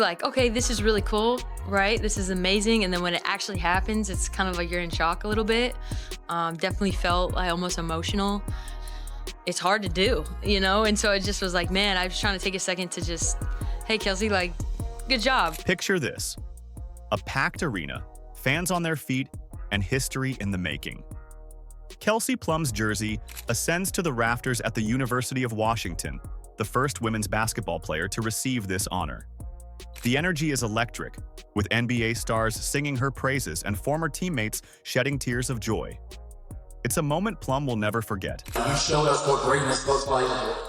like, okay, this is really cool, right? This is amazing. And then when it actually happens, it's kind of like you're in shock a little bit. Definitely felt like almost emotional. It's hard to do, And so it just was like, man, I was trying to take a second to just, hey, Kelsey, like, good job. Picture this: a packed arena, fans on their feet, and history in the making. Kelsey Plum's jersey ascends to the rafters at the University of Washington, the first women's basketball player to receive this honor. The energy is electric, with NBA stars singing her praises and former teammates shedding tears of joy. It's a moment Plum will never forget. You showed us what greatness looks like.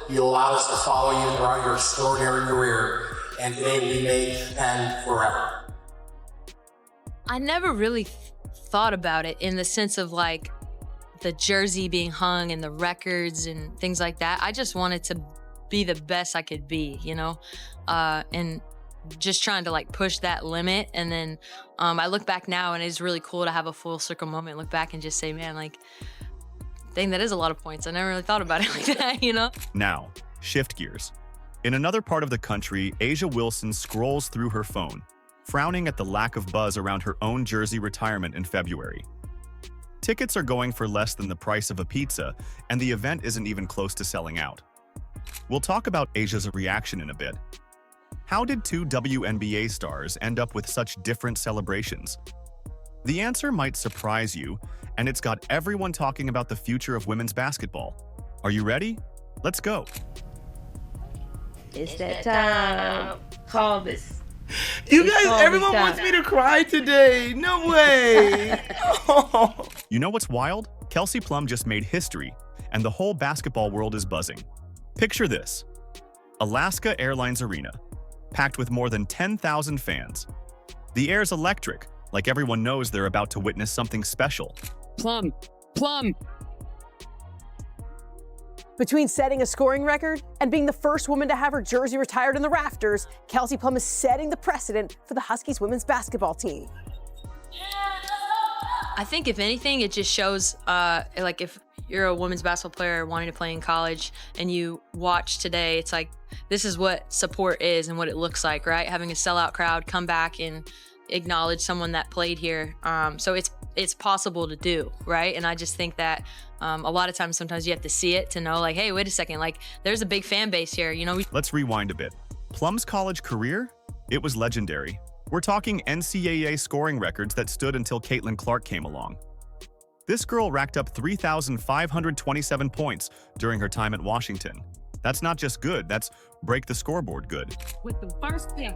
You allowed us to follow you throughout your extraordinary career, and today we made and forever. I never really thought about it in the sense of like the jersey being hung and the records and things like that. I just wanted to be the best I could be, and just trying to like push that limit. And then I look back now and it's really cool to have a full circle moment, look back and just say, man, like, dang, that is a lot of points. I never really thought about it like that, Now, shift gears. In another part of the country, A'ja Wilson scrolls through her phone, frowning at the lack of buzz around her own jersey retirement in February. Tickets are going for less than the price of a pizza, and the event isn't even close to selling out. We'll talk about A'ja's reaction in a bit. How did two WNBA stars end up with such different celebrations? The answer might surprise you, and it's got everyone talking about the future of women's basketball. Are you ready? Let's go. It's that time. Call this. You guys, everyone wants me to cry today. No way. Oh. You know what's wild? Kelsey Plum just made history, and the whole basketball world is buzzing. Picture this: Alaska Airlines Arena, packed with more than 10,000 fans. The air's electric, like everyone knows they're about to witness something special. Plum. Between setting a scoring record and being the first woman to have her jersey retired in the rafters, Kelsey Plum is setting the precedent for the Huskies women's basketball team. I think if anything, it just shows, like if you're a women's basketball player wanting to play in college and you watch today, it's like, this is what support is and what it looks like, right? Having a sellout crowd come back and acknowledge someone that played here. So it's possible to do, right? And I just think that a lot of times, sometimes you have to see it to know, like, hey, wait a second, like there's a big fan base here, Let's rewind a bit. Plum's college career? It was legendary. We're talking NCAA scoring records that stood until Caitlin Clark came along. This girl racked up 3,527 points during her time at Washington. That's not just good, that's break the scoreboard good. With the first pick,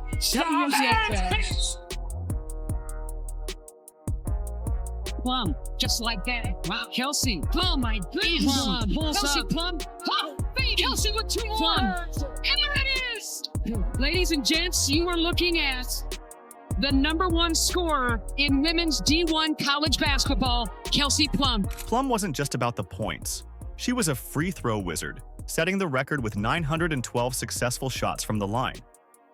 Plum, just like that. Wow, Kelsey. Plum, my goodness. Plum, Kelsey Plum. Oh, baby. Kelsey with two more. And there it is. Ladies and gents, you are looking at the #1 scorer in women's D1 college basketball, Kelsey Plum. Plum wasn't just about the points. She was a free throw wizard, setting the record with 912 successful shots from the line.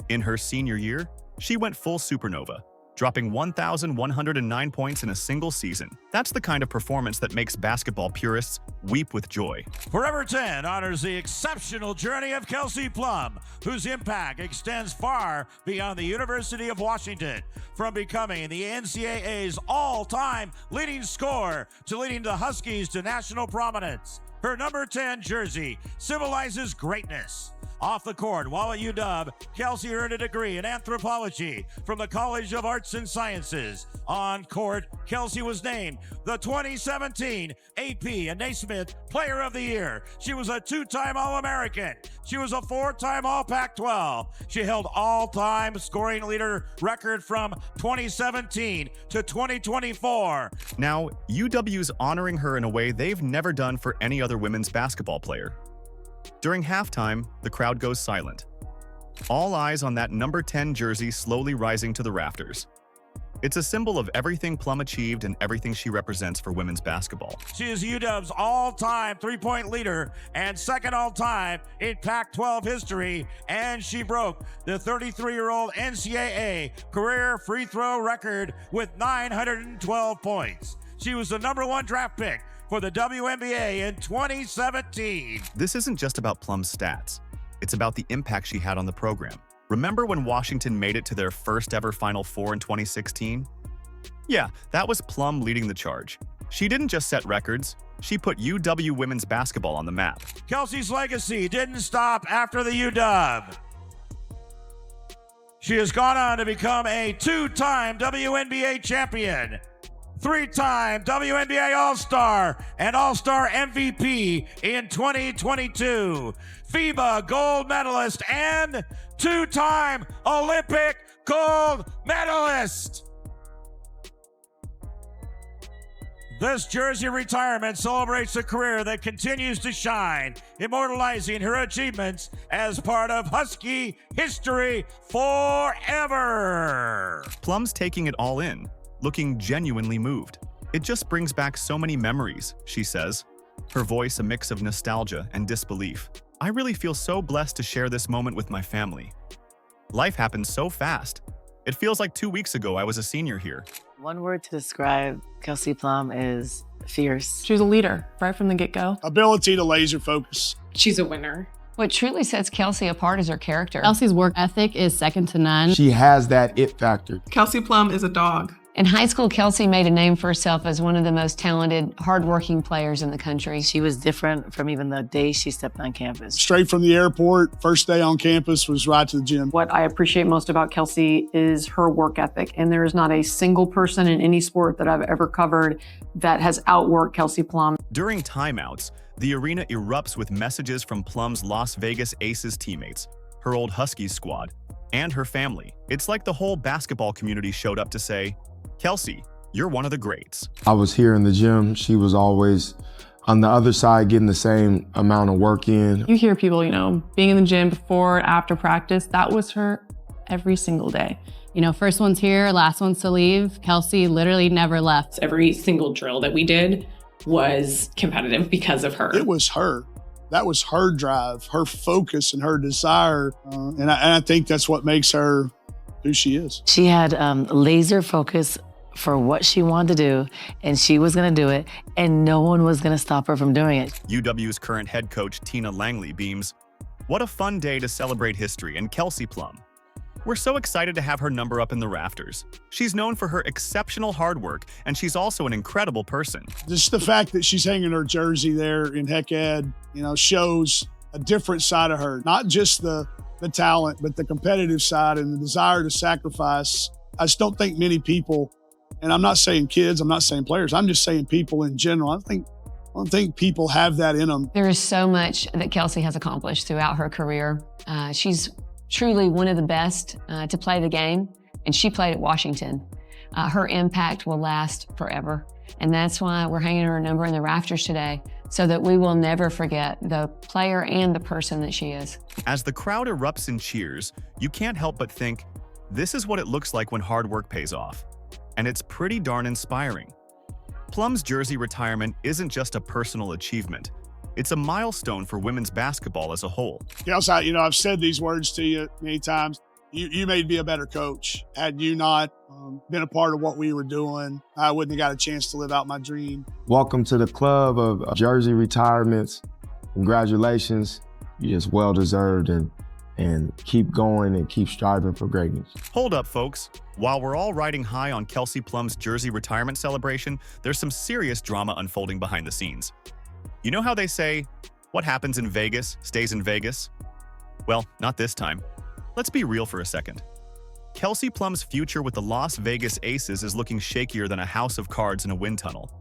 In her senior year, she went full supernova, dropping 1,109 points in a single season. That's the kind of performance that makes basketball purists weep with joy. Forever 10 honors the exceptional journey of Kelsey Plum, whose impact extends far beyond the University of Washington, from becoming the NCAA's all-time leading scorer to leading the Huskies to national prominence. Her number 10 jersey symbolizes greatness. Off the court, while at UW, Kelsey earned a degree in anthropology from the College of Arts and Sciences. On court, Kelsey was named the 2017 AP and Naismith Player of the Year. She was a 2-time All-American. She was a 4-time All-Pac-12. She held all-time scoring leader record from 2017 to 2024. Now, UW's honoring her in a way they've never done for any other women's basketball player. During halftime, the crowd goes silent. All eyes on that number 10 jersey slowly rising to the rafters. It's a symbol of everything Plum achieved and everything she represents for women's basketball. She is UW's all-time three-point leader and second all-time in Pac-12 history, and she broke the 33-year-old NCAA career free throw record with 912 points. She was the #1 draft pick for the WNBA in 2017. This isn't just about Plum's stats. It's about the impact she had on the program. Remember when Washington made it to their first ever Final Four in 2016? Yeah, that was Plum leading the charge. She didn't just set records, she put UW women's basketball on the map. Kelsey's legacy didn't stop after the UW. She has gone on to become a two-time WNBA champion, three-time WNBA All-Star and All-Star MVP in 2022, FIBA gold medalist, and two-time Olympic gold medalist. This jersey retirement celebrates a career that continues to shine, immortalizing her achievements as part of Husky history forever. Plum's taking it all in, looking genuinely moved. It just brings back so many memories, she says, her voice a mix of nostalgia and disbelief. I really feel so blessed to share this moment with my family. Life happens so fast. It feels like 2 weeks ago I was a senior here. One word to describe Kelsey Plum is fierce. She was a leader right from the get-go. Ability to laser focus. She's a winner. What truly sets Kelsey apart is her character. Kelsey's work ethic is second to none. She has that it factor. Kelsey Plum is a dog. In high school, Kelsey made a name for herself as one of the most talented, hardworking players in the country. She was different from even the day she stepped on campus. Straight from the airport, first day on campus was right to the gym. What I appreciate most about Kelsey is her work ethic, and there is not a single person in any sport that I've ever covered that has outworked Kelsey Plum. During timeouts, the arena erupts with messages from Plum's Las Vegas Aces teammates, her old Huskies squad, and her family. It's like the whole basketball community showed up to say, Kelsey, you're one of the greats. I was here in the gym. She was always on the other side getting the same amount of work in. You hear people, being in the gym before, after practice. That was her every single day. First one's here, last one's to leave. Kelsey literally never left. Every single drill that we did was competitive because of her. It was her. That was her drive, her focus, and her desire. And I think that's what makes her who she is. She had laser focus for what she wanted to do, and she was going to do it, and no one was going to stop her from doing it. UW's current head coach, Tina Langley, beams, "What a fun day to celebrate history and Kelsey Plum. We're so excited to have her number up in the rafters. She's known for her exceptional hard work, and she's also an incredible person." Just the fact that she's hanging her jersey there in Heck Ed, shows a different side of her. Not just the talent, but the competitive side and the desire to sacrifice. I just don't think many people, and I'm not saying kids, I'm not saying players, I'm just saying people in general. I don't think people have that in them. There is so much that Kelsey has accomplished throughout her career. She's truly one of the best to play the game, and she played at Washington. Her impact will last forever, and that's why we're hanging her number in the rafters today, so that we will never forget the player and the person that she is. As the crowd erupts in cheers, you can't help but think, this is what it looks like when hard work pays off. And it's pretty darn inspiring. Plum's jersey retirement isn't just a personal achievement. It's a milestone for women's basketball as a whole. Kelsey, I've said these words to you many times. You made me a better coach. Had you not been a part of what we were doing, I wouldn't have got a chance to live out my dream. Welcome to the club of jersey retirements. Congratulations. It's well-deserved, and keep going and keep striving for greatness. Hold up, folks. While we're all riding high on Kelsey Plum's jersey retirement celebration, there's some serious drama unfolding behind the scenes. You know how they say, what happens in Vegas stays in Vegas? Well, not this time. Let's be real for a second. Kelsey Plum's future with the Las Vegas Aces is looking shakier than a house of cards in a wind tunnel.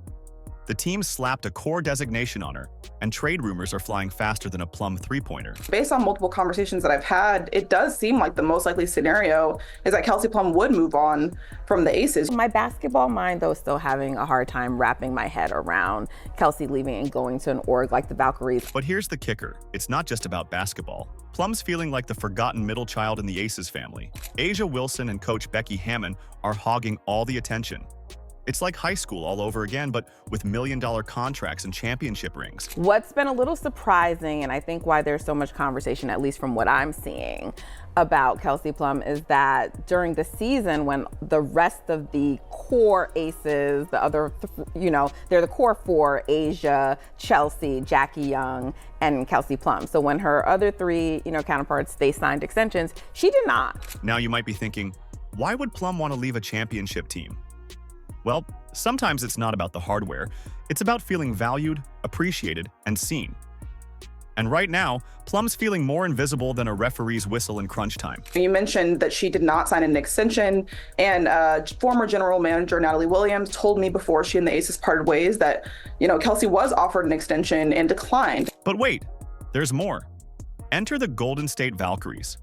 The team slapped a core designation on her, and trade rumors are flying faster than a Plum three-pointer. Based on multiple conversations that I've had, it does seem like the most likely scenario is that Kelsey Plum would move on from the Aces. My basketball mind, though, is still having a hard time wrapping my head around Kelsey leaving and going to an org like the Valkyries. But here's the kicker. It's not just about basketball. Plum's feeling like the forgotten middle child in the Aces family. A'ja Wilson and coach Becky Hammon are hogging all the attention. It's like high school all over again, but with million-dollar contracts and championship rings. What's been a little surprising, and I think why there's so much conversation, at least from what I'm seeing, about Kelsey Plum is that during the season when the rest of the core aces, the other, they're the core four, Asia, Chelsea, Jackie Young, and Kelsey Plum. So when her other three, counterparts, they signed extensions, she did not. Now you might be thinking, why would Plum want to leave a championship team? Well, sometimes it's not about the hardware. It's about feeling valued, appreciated, and seen. And right now, Plum's feeling more invisible than a referee's whistle in crunch time. You mentioned that she did not sign an extension, and former general manager Natalie Williams told me before she and the Aces parted ways that, Kelsey was offered an extension and declined. But wait, there's more. Enter the Golden State Valkyries.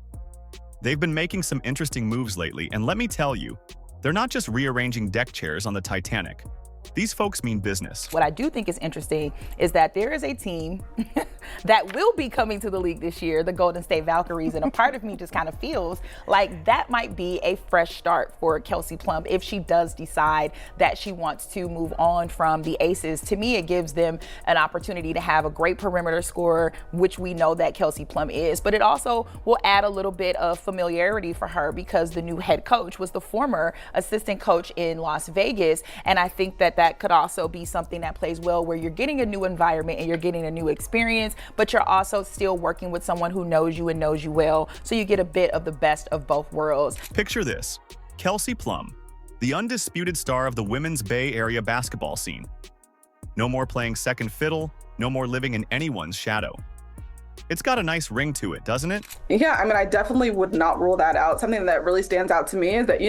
They've been making some interesting moves lately, and let me tell you, they're not just rearranging deck chairs on the Titanic. These folks mean business. What I do think is interesting is that there is a team that will be coming to the league this year, the Golden State Valkyries, and a part of me just kind of feels like that might be a fresh start for Kelsey Plum if she does decide that she wants to move on from the Aces. To me, it gives them an opportunity to have a great perimeter scorer, which we know that Kelsey Plum is, but it also will add a little bit of familiarity for her because the new head coach was the former assistant coach in Las Vegas, and I think that could also be something that plays well where you're getting a new environment and you're getting a new experience, but you're also still working with someone who knows you and knows you well, so you get a bit of the best of both worlds. Picture this, Kelsey Plum, the undisputed star of the women's Bay Area basketball scene. No more playing second fiddle, no more living in anyone's shadow. It's got a nice ring to it, doesn't it? Yeah, I definitely would not rule that out. Something that really stands out to me is that,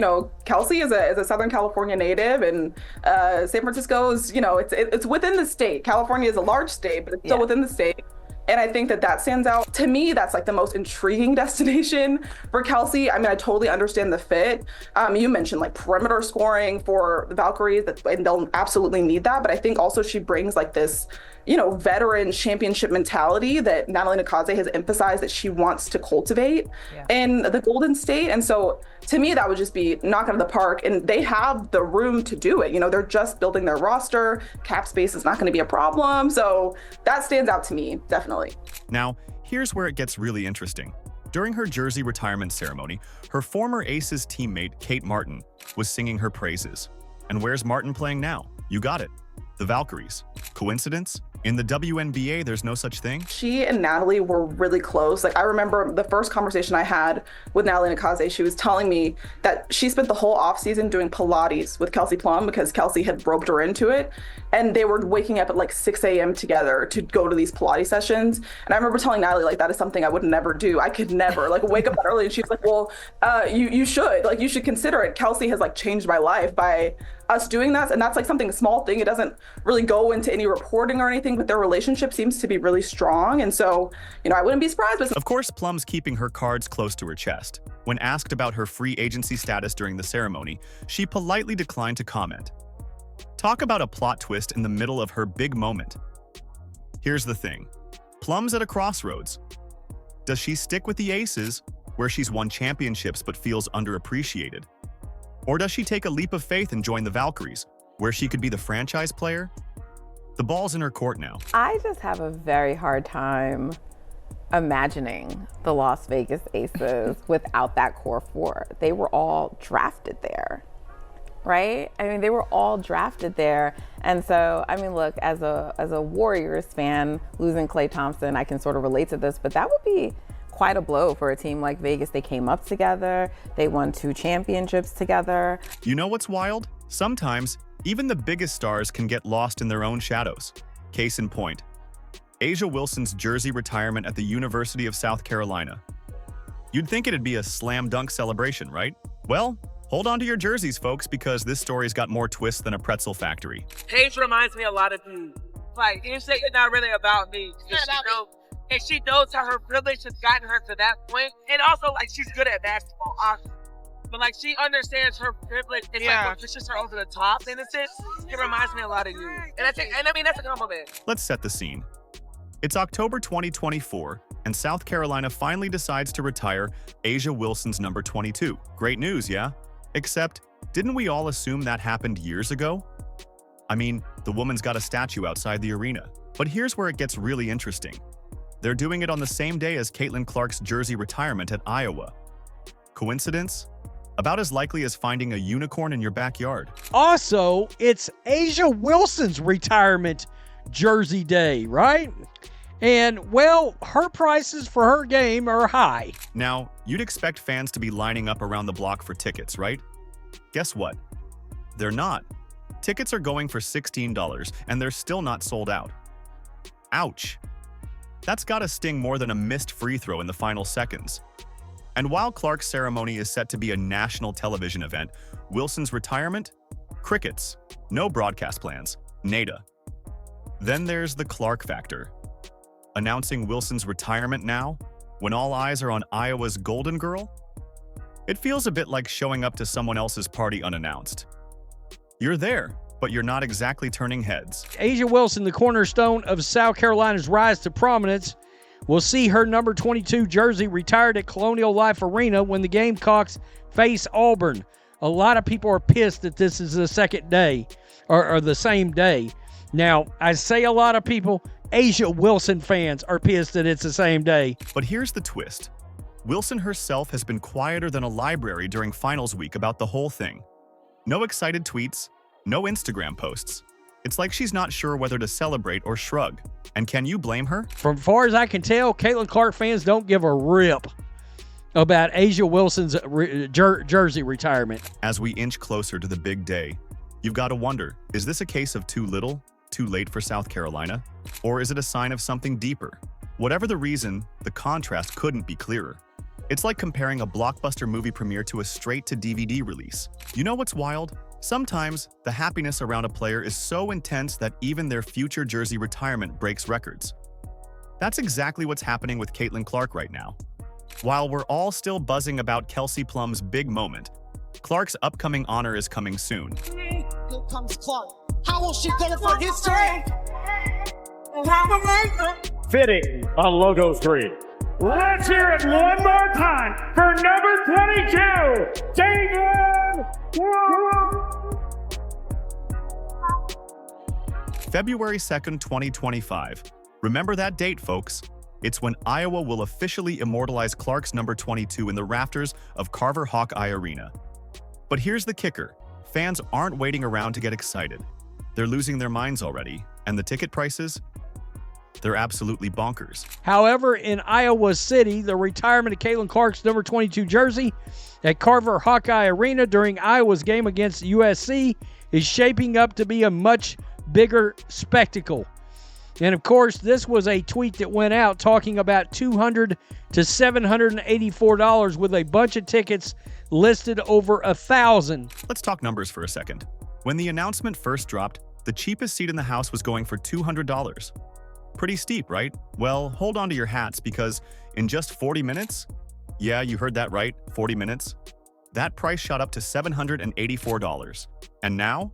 Kelsey is a Southern California native, and San Francisco is, it's within the state. California is a large state, but it's still within the state. And I think that stands out. To me, that's like the most intriguing destination for Kelsey. I totally understand the fit. You mentioned like perimeter scoring for the Valkyries, and they'll absolutely need that. But I think also she brings like this, veteran championship mentality that Natalie Nakaze has emphasized that she wants to cultivate in the Golden State. And so to me, that would just be knock out of the park. And they have the room to do it. They're just building their roster. Cap space is not going to be a problem. So that stands out to me, definitely. Now, here's where it gets really interesting. During her jersey retirement ceremony, her former Aces teammate, Kate Martin, was singing her praises. And where's Martin playing now? You got it. The Valkyries. Coincidence? In the WNBA, there's no such thing? She and Natalie were really close. Like, I remember the first conversation I had with Natalie Nakaze, she was telling me that she spent the whole offseason doing Pilates with Kelsey Plum because Kelsey had roped her into it. And they were waking up at like 6 a.m. together to go to these Pilates sessions. And I remember telling Natalie, like, that is something I would never do. I could never, like, wake up that early. And she was like, well, you should. Like, you should consider it. Kelsey has, like, changed my life by us doing that. And that's, like, something, a small thing. It doesn't really go into any reporting or anything, but their relationship seems to be really strong. And so, I wouldn't be surprised. But of course, Plum's keeping her cards close to her chest. When asked about her free agency status during the ceremony, she politely declined to comment. Talk about a plot twist in the middle of her big moment. Here's the thing. Plum's at a crossroads. Does she stick with the Aces, where she's won championships but feels underappreciated? Or does she take a leap of faith and join the Valkyries, where she could be the franchise player? The ball's in her court now. I just have a very hard time imagining the Las Vegas Aces without that core four. They were all drafted there. Right? They were all drafted there. And so, look, as a Warriors fan, losing Klay Thompson, I can sort of relate to this, but that would be quite a blow for a team like Vegas. They came up together. They won 2 championships together. You know what's wild? Sometimes, even the biggest stars can get lost in their own shadows. Case in point, Asia Wilson's jersey retirement at the University of South Carolina. You'd think it'd be a slam dunk celebration, right? Well, hold on to your jerseys, folks, because this story's got more twists than a pretzel factory. Paige reminds me a lot of you. Like, it's not really about me. And she knows how her privilege has gotten her to that point. And also, like, she's good at basketball, obviously. But, like, she understands her privilege. It's like what pushes her over the top, in a sense. It reminds me a lot of you. And that's a compliment. Let's set the scene. It's October 2024, and South Carolina finally decides to retire Asia Wilson's number 22. Great news, yeah? Except Didn't we all assume that happened years ago? I mean, the woman's got a statue outside the arena. But here's where it gets really interesting. They're doing it on the same day as Caitlin Clark's jersey retirement at Iowa. Coincidence? About as likely as finding a unicorn in your backyard. Also, it's A'ja Wilson's retirement jersey day, right? And, well, her prices for her game are high. Now, you'd expect fans to be lining up around the block for tickets, right? Guess what? They're not. Tickets are going for $16, and they're still not sold out. Ouch. That's gotta sting more than a missed free throw in the final seconds. And while Clark's ceremony is set to be a national television event, Wilson's retirement? Crickets. No broadcast plans. Nada. Then there's the Clark factor. Announcing Wilson's retirement now, when all eyes are on Iowa's Golden Girl? It feels a bit like showing up to someone else's party unannounced. You're there, but you're not exactly turning heads. A'ja Wilson, the cornerstone of South Carolina's rise to prominence, will see her number 22 jersey retired at Colonial Life Arena when the Gamecocks face Auburn. A lot of people are pissed that this is the second day, or the same day. Now, I say a lot of people, A'ja Wilson fans are pissed that it's the same day. But here's the twist. Wilson herself has been quieter than a library during finals week about the whole thing. No excited tweets, no Instagram posts. It's like she's not sure whether to celebrate or shrug. And can you blame her? From far as I can tell, Caitlin Clark fans don't give a rip about A'ja Wilson's jersey retirement. As we inch closer to the big day, you've got to wonder, is this a case of too little, too late for South Carolina? Or is it a sign of something deeper? Whatever the reason, the contrast couldn't be clearer. It's like comparing a blockbuster movie premiere to a straight-to-DVD release. You know what's wild? Sometimes, the happiness around a player is so intense that even their future jersey retirement breaks records. That's exactly what's happening with Caitlin Clark right now. While we're all still buzzing about Kelsey Plum's big moment, Clark's upcoming honor is coming soon. Here comes Clark. How will she go for history? Fitting on Logo 3. Let's hear it one more time for number 22, Caitlin Plum! February 2nd, 2025. Remember that date, folks. It's when Iowa will officially immortalize Clark's number 22 in the rafters of Carver Hawkeye Arena. But here's the kicker. Fans aren't waiting around to get excited. They're losing their minds already. And the ticket prices? They're absolutely bonkers. However, in Iowa City, the retirement of Caitlin Clark's number 22 jersey at Carver Hawkeye Arena during Iowa's game against USC is shaping up to be a much bigger spectacle. And of course, this was a tweet that went out talking about $200 to $784 with a bunch of tickets listed over 1,000. Let's talk numbers for a second. When the announcement first dropped, the cheapest seat in the house was going for $200. Pretty steep, right? Well, hold on to your hats because in just 40 minutes, yeah, you heard that right, 40 minutes, that price shot up to $784. And now,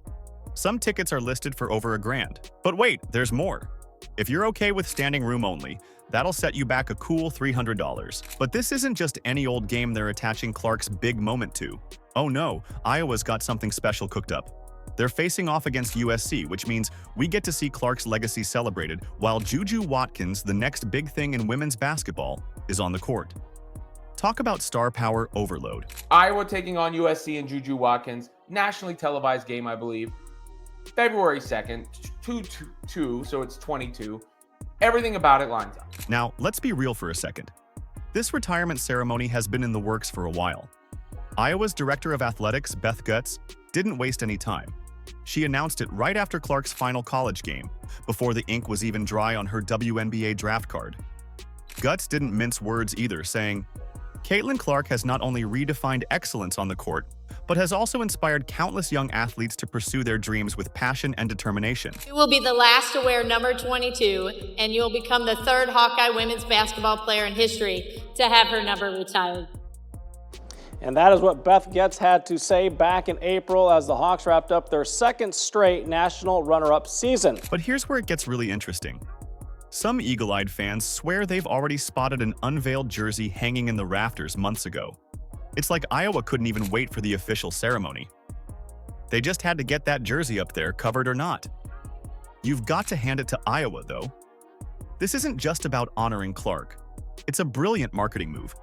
some tickets are listed for over $1,000. But wait, there's more. If you're okay with standing room only, that'll set you back a cool $300. But this isn't just any old game they're attaching Clark's big moment to. Oh no, Iowa's got something special cooked up. They're facing off against USC, which means we get to see Clark's legacy celebrated while Juju Watkins, the next big thing in women's basketball, is on the court. Talk about star power overload. Iowa taking on USC and Juju Watkins, nationally televised game, I believe. February 2nd, 2-2, so it's 22. Everything about it lines up. Now, let's be real for a second. This retirement ceremony has been in the works for a while. Iowa's Director of Athletics, Beth Gutz, didn't waste any time. She announced it right after Clark's final college game, before the ink was even dry on her WNBA draft card. Gutz didn't mince words either, saying, Caitlin Clark has not only redefined excellence on the court, but has also inspired countless young athletes to pursue their dreams with passion and determination. You will be the last to wear number 22, and you will become the third Hawkeye women's basketball player in history to have her number retired. And that is what Beth Gutz had to say back in April as the Hawks wrapped up their second straight national runner-up season. But here's where it gets really interesting. Some eagle-eyed fans swear they've already spotted an unveiled jersey hanging in the rafters months ago. It's like Iowa couldn't even wait for the official ceremony. They just had to get that jersey up there, covered or not. You've got to hand it to Iowa, though. This isn't just about honoring Clark. It's a brilliant marketing move.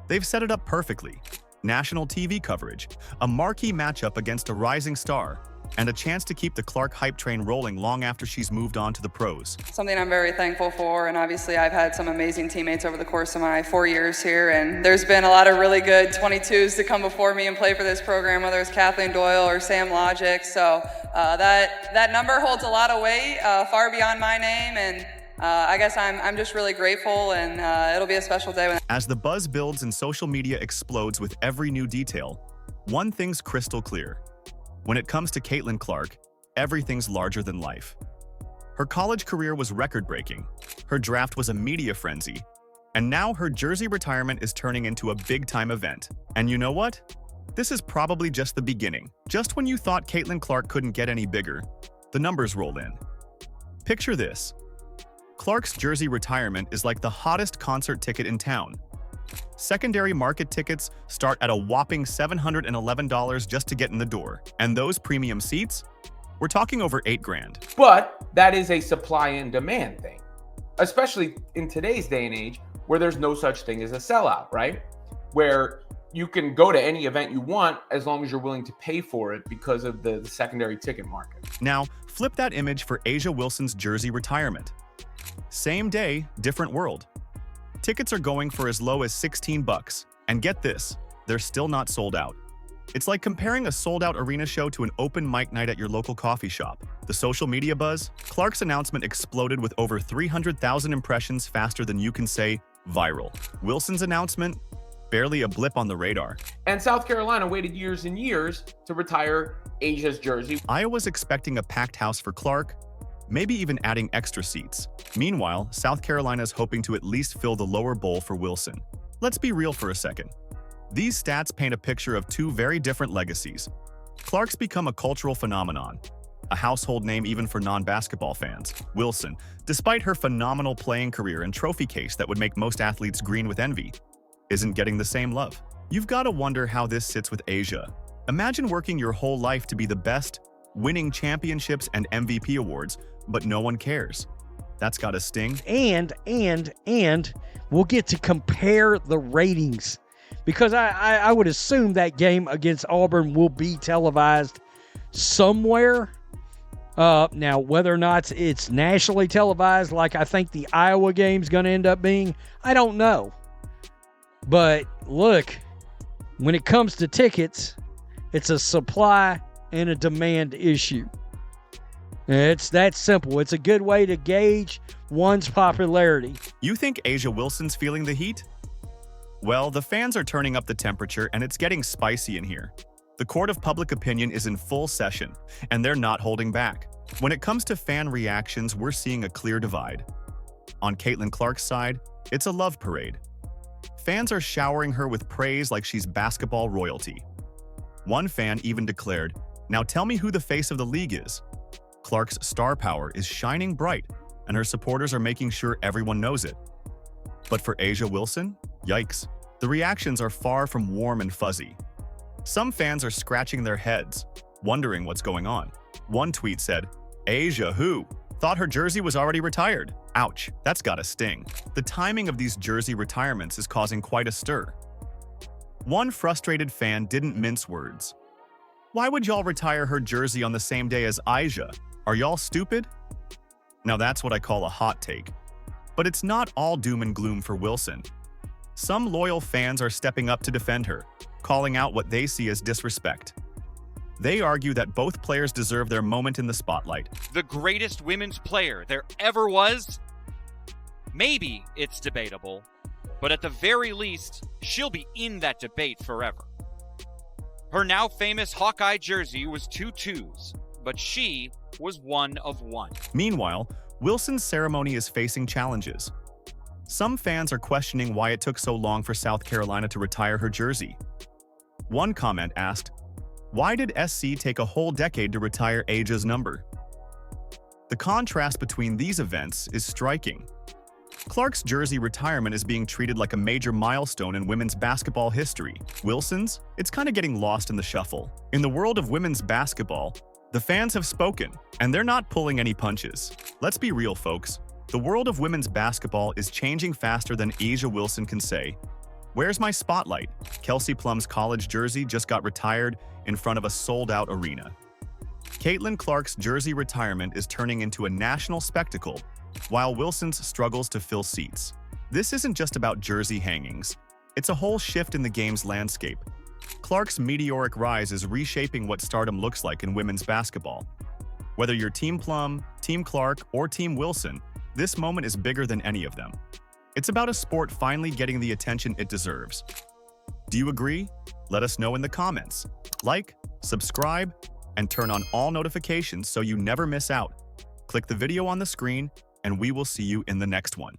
They've set it up perfectly. National TV coverage, a marquee matchup against a rising star, and a chance to keep the Clark hype train rolling long after she's moved on to the pros. Something I'm very thankful for, and obviously I've had some amazing teammates over the course of my 4 years here, and there's been a lot of really good 22s to come before me and play for this program, whether it's Kathleen Doyle or Sam Logic, so that number holds a lot of weight, far beyond my name, and I guess I'm just really grateful, and it'll be a special day. As the buzz builds and social media explodes with every new detail, one thing's crystal clear. When it comes to Caitlin Clark, everything's larger than life. Her college career was record-breaking, her draft was a media frenzy, and now her jersey retirement is turning into a big-time event. And you know what? This is probably just the beginning. Just when you thought Caitlin Clark couldn't get any bigger, the numbers roll in. Picture this. Clark's jersey retirement is like the hottest concert ticket in town. Secondary market tickets start at a whopping $711 just to get in the door. And those premium seats? We're talking over $8,000. But that is a supply and demand thing, especially in today's day and age where there's no such thing as a sellout, right? Where you can go to any event you want as long as you're willing to pay for it because of the secondary ticket market. Now, flip that image for A'ja Wilson's jersey retirement. Same day, different world. Tickets are going for as low as $16. And get this, they're still not sold out. It's like comparing a sold-out arena show to an open mic night at your local coffee shop. The social media buzz? Clark's announcement exploded with over 300,000 impressions faster than you can say viral. Wilson's announcement? Barely a blip on the radar. And South Carolina waited years and years to retire A'ja's jersey. Iowa's expecting a packed house for Clark, maybe even adding extra seats. Meanwhile, South Carolina's hoping to at least fill the lower bowl for Wilson. Let's be real for a second. These stats paint a picture of two very different legacies. Clark's become a cultural phenomenon, a household name even for non-basketball fans. Wilson, despite her phenomenal playing career and trophy case that would make most athletes green with envy, isn't getting the same love. You've got to wonder how this sits with A'ja. Imagine working your whole life to be the best, winning championships and MVP awards, but no one cares. That's got to sting. And we'll get to compare the ratings, because I would assume that game against Auburn will be televised somewhere. Now, whether or not it's nationally televised, like I think the Iowa game's going to end up being, I don't know. But look, when it comes to tickets, it's a supply and a demand issue. It's that simple. It's a good way to gauge one's popularity. You think A'ja Wilson's feeling the heat? Well, the fans are turning up the temperature and it's getting spicy in here. The court of public opinion is in full session, and they're not holding back. When it comes to fan reactions, we're seeing a clear divide. On Caitlin Clark's side, it's a love parade. Fans are showering her with praise like she's basketball royalty. One fan even declared, "Now tell me who the face of the league is." Clark's star power is shining bright, and her supporters are making sure everyone knows it. But for A'ja Wilson, yikes. The reactions are far from warm and fuzzy. Some fans are scratching their heads, wondering what's going on. One tweet said, "A'ja who? Thought her jersey was already retired. Ouch, that's gotta sting." The timing of these jersey retirements is causing quite a stir. One frustrated fan didn't mince words. "Why would y'all retire her jersey on the same day as A'ja? Are y'all stupid?" Now that's what I call a hot take. But it's not all doom and gloom for Wilson. Some loyal fans are stepping up to defend her, calling out what they see as disrespect. They argue that both players deserve their moment in the spotlight. The greatest women's player there ever was? Maybe it's debatable, but at the very least, she'll be in that debate forever. Her now famous Hawkeye jersey was 2 2s, but she was 1 of 1. Meanwhile, Wilson's ceremony is facing challenges. Some fans are questioning why it took so long for South Carolina to retire her jersey. One comment asked, "Why did SC take a whole decade to retire A'ja's number?" The contrast between these events is striking. Clark's jersey retirement is being treated like a major milestone in women's basketball history. Wilson's? It's kind of getting lost in the shuffle. In the world of women's basketball, the fans have spoken, and they're not pulling any punches. Let's be real, folks. The world of women's basketball is changing faster than A'ja Wilson can say, "Where's my spotlight?" Kelsey Plum's college jersey just got retired in front of a sold-out arena. Caitlin Clark's jersey retirement is turning into a national spectacle, while Wilson's struggles to fill seats. This isn't just about jersey hangings. It's a whole shift in the game's landscape. Clark's meteoric rise is reshaping what stardom looks like in women's basketball. Whether you're Team Plum, Team Clark, or Team Wilson, this moment is bigger than any of them. It's about a sport finally getting the attention it deserves. Do you agree? Let us know in the comments. Like, subscribe, and turn on all notifications so you never miss out. Click the video on the screen, and we will see you in the next one.